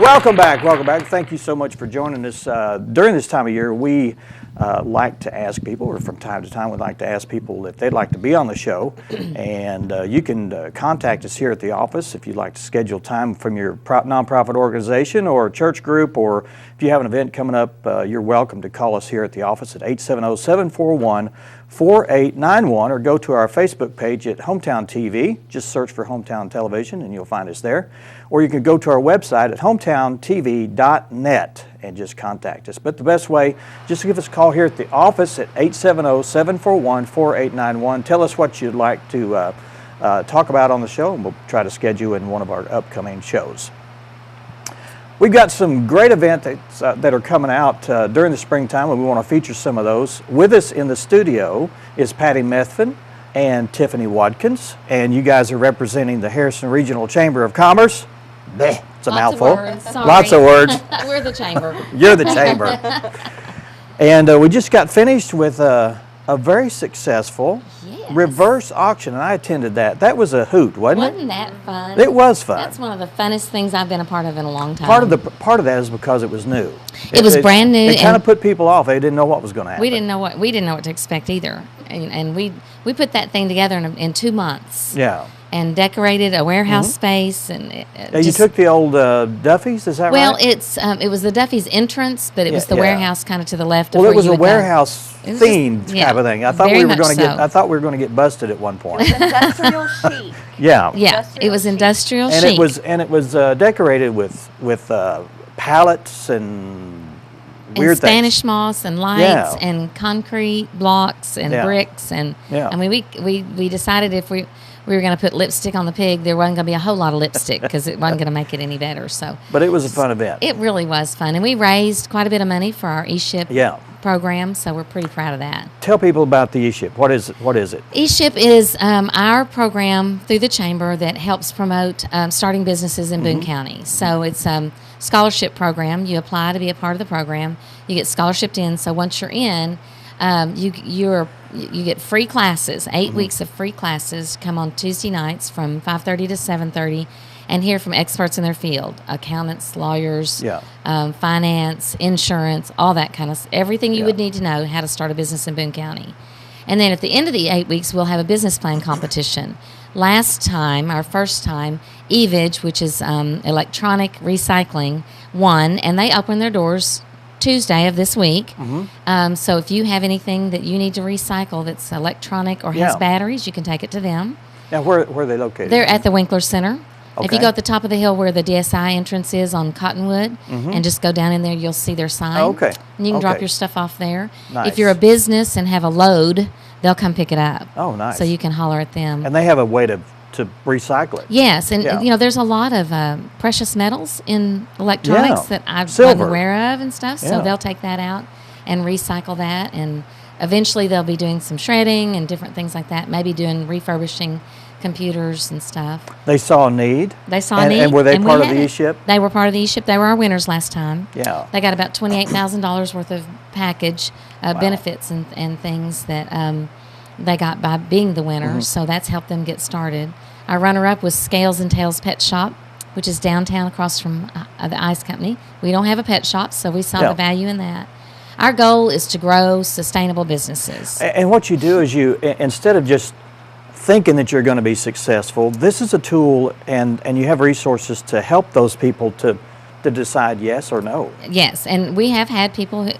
Welcome back. Welcome back. Thank you so much for joining us. During this time of year, we like to ask people, or from time to time, we'd like to ask people if they'd like to be on the show. And you can contact us here at the office if you'd like to schedule time from your nonprofit organization or church group, or if you have an event coming up, you're welcome to call us here at the office at 870-741-4891, or go to our Facebook page at Hometown TV. Just search for Hometown Television and you'll find us there. Or you can go to our website at hometowntv.net and just contact us. But the best way, just give us a call here at the office at 870-741-4891. Tell us what you'd like to talk about on the show, and we'll try to schedule in one of our upcoming shows. We've got some great events that are coming out during the springtime, and we want to feature some of those. With us in the studio is Patty Methvin and Tiffany Watkins, and you guys are representing the Harrison Regional Chamber of Commerce. Blech, it's a mouthful. Lots of words. We're the chamber. You're the chamber. And we just got finished with a very successful reverse auction, and I attended that. That was a hoot, wasn't it? Wasn't that fun? It was fun. That's one of the funnest things I've been a part of in a long time. Part of that is because it was new. It was brand new. It kind of put people off. They didn't know what was going to happen. We didn't know what to expect either, and we put that thing together in 2 months. Yeah. And decorated a warehouse space, and you took the old Duffy's, is that well, right? Well, it was the Duffy's entrance, but it was the warehouse kind of to the left. Well, of it was where a warehouse themed type of thing. I thought we were going to get. I thought we were going to get busted at one point. Industrial chic. Yeah, it was industrial chic. It was decorated with pallets and weird Spanish things. moss and lights and concrete blocks and bricks and I mean we decided if we were going to put lipstick on the pig, there wasn't going to be a whole lot of lipstick because it wasn't going to make it any better. So, but it was a fun event. It really was fun, and we raised quite a bit of money for our eShip program. So we're pretty proud of that. Tell people about the eShip. What is it? eShip is our program through the chamber that helps promote starting businesses in Boone County. So it's scholarship program. You apply to be a part of the program. You get scholarshiped in. So once you're in, you get free classes, 8 weeks of free classes. Come on Tuesday nights from 5:30 to 7:30, and hear from experts in their field: accountants, lawyers, finance, insurance, all that kind of everything you would need to know how to start a business in Boone County. And then at the end of the 8 weeks, we'll have a business plan competition. Last time, our first time, EVIG, which is electronic recycling, won, and they opened their doors Tuesday of this week. So if you have anything that you need to recycle that's electronic or has batteries, you can take it to them. Now, where are they located? They're at the Winkler Center. Okay. If you go at the top of the hill where the DSI entrance is on Cottonwood and just go down in there, you'll see their sign. Okay. And you can drop your stuff off there. Nice. If you're a business and have a load, they'll come pick it up. Oh, nice. So you can holler at them. And they have a way to recycle it. Yes, and there's a lot of precious metals in electronics that I'm aware of and stuff, so they'll take that out and recycle that, and eventually they'll be doing some shredding and different things like that, maybe doing refurbishing computers and stuff. They saw a need. And were they part of the eShip? They were part of the eShip. They were our winners last time. Yeah. They got about $28,000 worth of package benefits and things that they got by being the winners, so that's helped them get started. Our runner-up was Scales and Tails Pet Shop, which is downtown across from the Ice Company. We don't have a pet shop, so we saw the value in that. Our goal is to grow sustainable businesses. And what you do is instead of just thinking that you're going to be successful, this is a tool, and you have resources to help those people to decide yes or no. Yes, and we have had people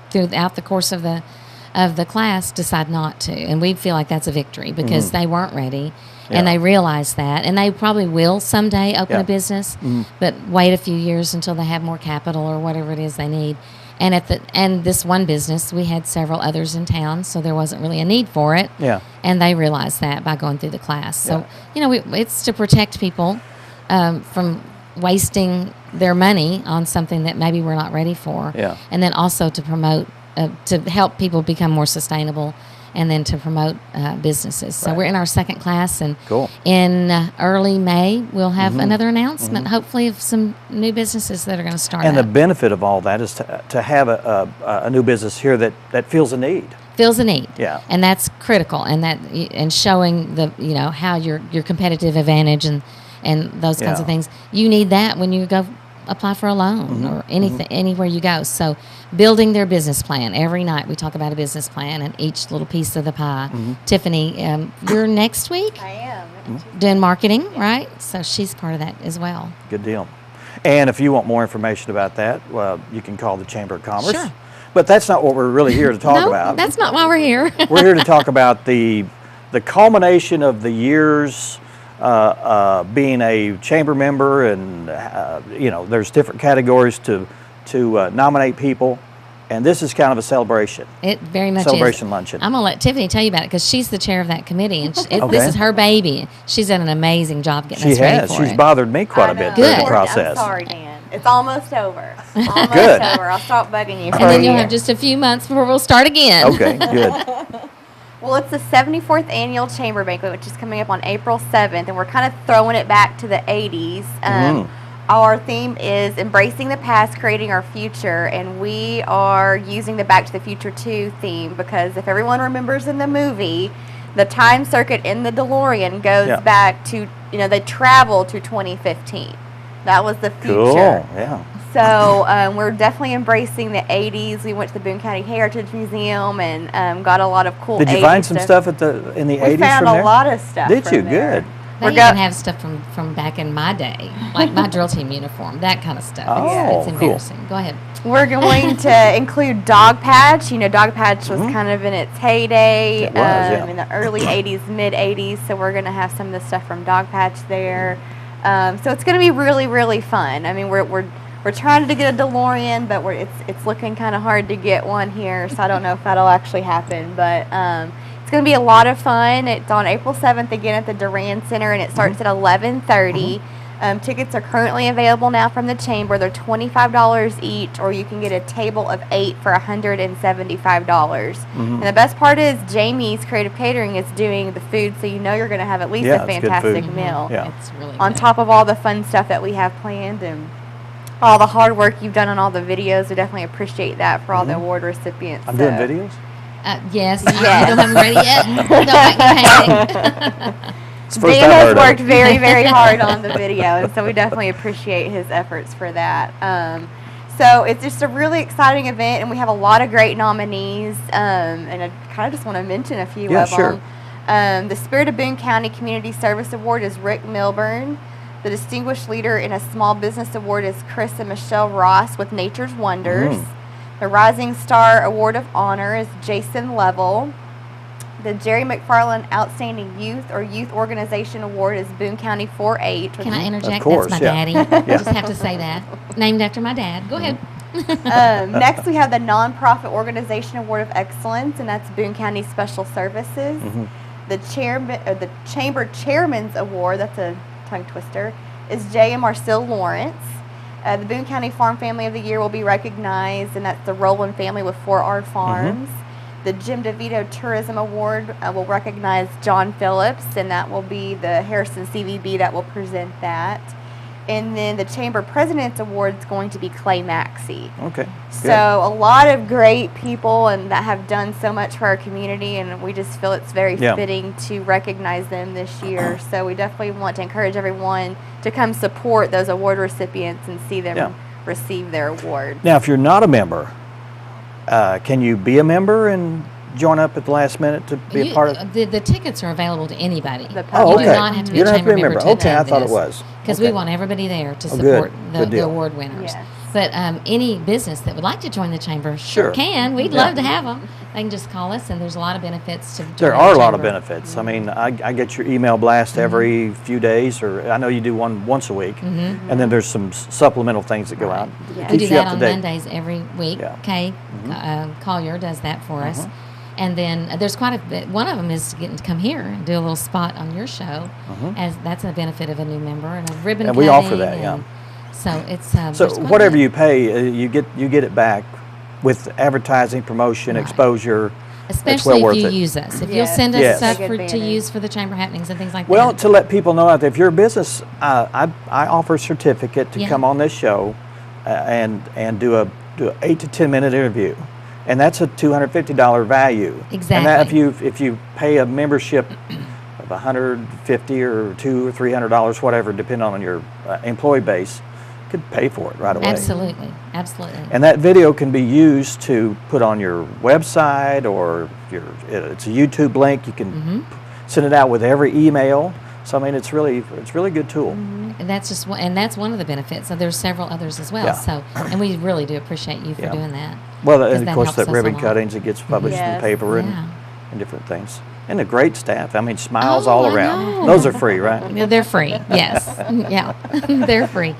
throughout the course of the class decide not to, and we feel like that's a victory because they weren't ready. And they realize that, and they probably will someday open a business, but wait a few years until they have more capital or whatever it is they need. And this one business, we had several others in town, so there wasn't really a need for it. Yeah. And they realized that by going through the class. So it's to protect people from wasting their money on something that maybe we're not ready for. Yeah. And then also to promote, to help people become more sustainable, and then to promote businesses. So we're in our second class, and in early May, we'll have another announcement, hopefully, of some new businesses that are going to start And up. the benefit of all that is to have a new business here that feels a need. Feels a need. Yeah. And that's critical, and showing how your competitive advantage and those kinds of things. You need that when you go apply for a loan or anything, anywhere you go. So building their business plan. Every night we talk about a business plan and each little piece of the pie. Tiffany, you're next week? I am. Doing marketing, right? So she's part of that as well. Good deal. And if you want more information about that, well, you can call the Chamber of Commerce. Sure. But that's not what we're really here to talk No, about. that's not why we're here. We're here to talk about the culmination of the years being a chamber member, and you know, there's different categories to nominate people, and this is kind of a celebration. It very much celebration is. luncheon. I'm gonna let Tiffany tell you about it because she's the chair of that committee, and Okay. this is her baby. She's done an amazing job getting She us ready has. for She's it. bothered me quite a bit during the Good. process. I'm sorry, Dan. It's almost over. Almost Good. over. I'll stop bugging you for And then a you'll year. have just a few months before we'll start again. Okay, good. Well, it's the 74th annual Chamber Banquet, which is coming up on April 7th, and we're kind of throwing it back to the 80s. Our theme is Embracing the Past, Creating Our Future, and we are using the Back to the Future 2 theme because if everyone remembers in the movie, the time circuit in the DeLorean goes back to, you know, they travel to 2015. That was the future. Cool, yeah. So we're definitely embracing the 80s. We went to the Boone County Heritage Museum and got a lot of cool. Did you 80s find some stuff in the 80s We found from there? a lot of stuff. Did you? from there. Good. They even have stuff from back in my day, like my drill team uniform, that kind of stuff. Oh, it's cool. embarrassing. Go ahead. We're going to include Dog Patch. You know, Dog Patch was kind of in its heyday It was, yeah. in the early 80s, mid 80s. So we're going to have some of the stuff from Dog Patch there. So it's going to be really, really fun. I mean, we're trying to get a DeLorean, but it's looking kind of hard to get one here. So I don't know if that'll actually happen, but it's going to be a lot of fun. It's on April 7th again at the Duran Center, and it starts at 11:30. Tickets are currently available now from the Chamber. They're $25 each, or you can get a table of 8 for $175. And the best part is Jamie's Creative Catering is doing the food, so you know you're going to have at least a it's good fantastic food. meal. Yeah. It's really On good. top of all the fun stuff that we have planned and all the hard work you've done on all the videos, we definitely appreciate that for all the award recipients. I'm So- doing videos? Yes, I don't have them ready yet. Don't make me hang. It's the first Dan I've has heard of worked it. very, very hard on the video, and so we definitely appreciate his efforts for that. So it's just a really exciting event, and we have a lot of great nominees, and I kind of just want to mention a few of sure. them. The Spirit of Boone County Community Service Award is Rick Milburn. The Distinguished Leader in a Small Business Award is Chris and Michelle Ross with Nature's Wonders. The Rising Star Award of Honor is Jason Level. The Jerry McFarland Outstanding Youth or Youth Organization Award is Boone County 4-H. Can I interject? Of course, That's my yeah. daddy. I just have to say that. Named after my dad. Go ahead. Next, we have the Nonprofit Organization Award of Excellence, and that's Boone County Special Services. The Chamber Chairman's Award, that's a tongue twister, is J. M. Marcel Lawrence. The Boone County Farm Family of the Year will be recognized, and that's the Rowland family with 4R Farms. The Jim DeVito Tourism Award will recognize John Phillips, and that will be the Harrison CVB that will present that. And then the Chamber President's Award is going to be Clay Maxey. Okay. So a lot of great people and that have done so much for our community, and we just feel it's very fitting to recognize them this year. So we definitely want to encourage everyone to come support those award recipients and see them receive their award. Now, if you're not a member, can you be a member and join up at the last minute to be a part of? The tickets are available to anybody. Oh, You okay. do not have to be You a don't have to chamber be a member member. to Okay, I attend thought it this. was. Because Okay. we want everybody there to Oh, support good the deal. award winners. Yes. But any business that would like to join the chamber Sure. can. We'd love to have them. They can just call us, and there's a lot of benefits to joining There the are a lot of chamber. benefits. I mean, I get your email blast every few days, or I know you do one once a week, and then there's some supplemental things that go out. Yeah. It We do keeps you that up on to date. Mondays every week. Yeah. Kay Collier does that for us. And then there's quite a bit. One of them is getting to come here and do a little spot on your show, as that's a benefit of a new member, and a ribbon And cutting. we offer that, yeah. and So it's So there's quite a whatever bit. you pay, you get it back with advertising, promotion, Right. Especially exposure. It's well if worth you it. use us. If you'll Yes. send us Yes. stuff Take to advantage. use for the chamber happenings and things like Well, that. to let people know out there, if you're a business, I offer a certificate to Yeah. come on this show and do a 8 to 10 minute interview, and that's a $250 value. Exactly. And that if you pay a membership of $150 or $200 or $300, whatever, depending on your employee base, could pay for it right away. Absolutely, absolutely. And that video can be used to put on your website, or it's a YouTube link. You can send it out with every email. So I mean, it's really a good tool. And that's just and that's one of the benefits. So there's several others as well. Yeah. So and we really do appreciate you for doing that. Well, 'Cause and that of course, helps that us a ribbon lot. cuttings, it gets published in the Yes. paper and different things. And a great staff. I mean, smiles Oh, all I around. know. Those are free, right? Yeah, they're free. Yes. Yeah. They're free.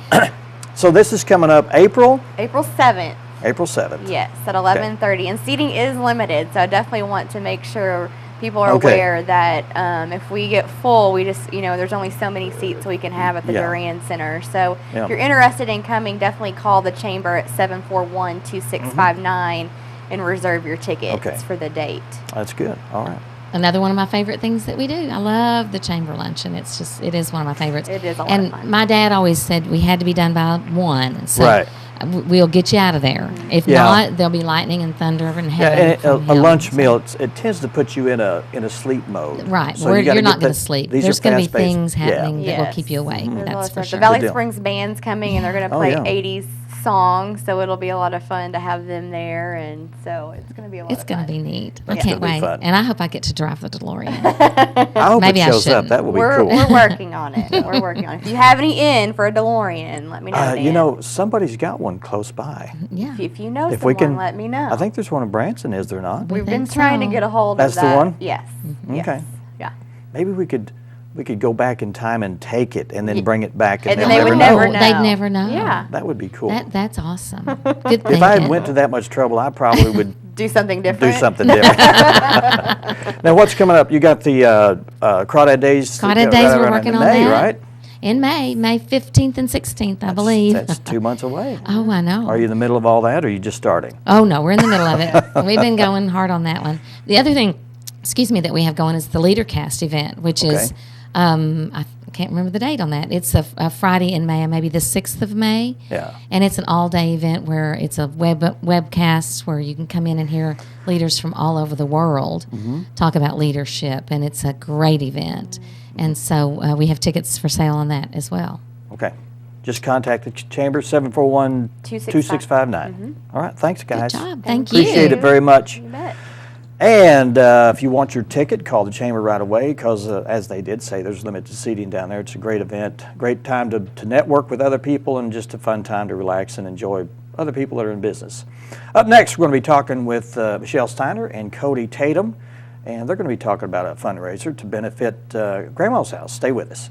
So this is coming up April April 7th. 7th. Yes, at 11:30, and seating is limited. So I definitely want to make sure people are Okay. aware that if we get full, we just there's only so many seats we can have at the Yeah. Duran Center. So Yeah. if you're interested in coming, definitely call the chamber at 741-2659 and reserve your tickets Okay. for the date. That's good. All right. Another one of my favorite things that we do. I love the chamber luncheon. It is one of my favorites. It is a lot and of fun. my dad always said we had to be done by 1. So Right. we'll get you out of there. If Yeah. not, there'll be lightning and thunder and Yeah, heaven. and from a lunch heaven. meal, it tends to put you in a sleep mode. Right. So you gotta You're not get going the- to sleep. these are There's going to be fast-paced. things happening that will Yes. keep you awake. There's a lot That's of for stuff. sure. The Valley Good deal. Springs band's coming, and they're going to Oh, play yeah. 80s songs, so it'll be a lot of fun to have them there, and so it's going to be a lot It's of going fun. to be neat. That's I can't gonna be wait. fun. And I hope I get to drive the DeLorean. I hope Maybe it I shows up. shouldn't. That would be We're cool. working on it. We're working on it. If you have any in for a DeLorean, let me know. You Dan. know, somebody's got one close by. Yeah. if you know If someone, we can, let me know. I think there's one in Branson, is there not? we've been think trying to so. get a hold That's of the that. one? Yes. Okay. Yes. Yeah. Maybe we could go back in time and take it and then bring it back, and, And then they'll they would never never know. know. They'd never know. Yeah. That would be cool. That's awesome. Good thinking. If I had went to that much trouble, I probably would Do something do different. something different. Now, what's coming up? You got the Crawdad Days. Crawdad Days, right we're around working in on May, that. right? In May 15th and 16th, I believe. That's 2 months away. Oh, I know. Are you in the middle of all that, or are you just starting? Oh, no, we're in the middle of it. We've been going hard on that one. The other thing, that we have going is the LeaderCast event, which is, I can't remember the date on that. It's a Friday in May, maybe the 6th of May. Yeah. And it's an all-day event where it's a webcast where you can come in and hear leaders from all over the world talk about leadership, and it's a great event. And so we have tickets for sale on that as well. Okay. Just contact the chamber, 741-2659. All right. Thanks, guys. Good job. Thank you. Appreciate it very much. You bet. And if you want your ticket, call the chamber right away, because as they did say, there's limited seating down there. It's a great event, great time to network with other people, and just a fun time to relax and enjoy other people that are in business. Up next, we're going to be talking with Michelle Steiner and Cody Tatum, and they're going to be talking about a fundraiser to benefit Grandma's House. Stay with us.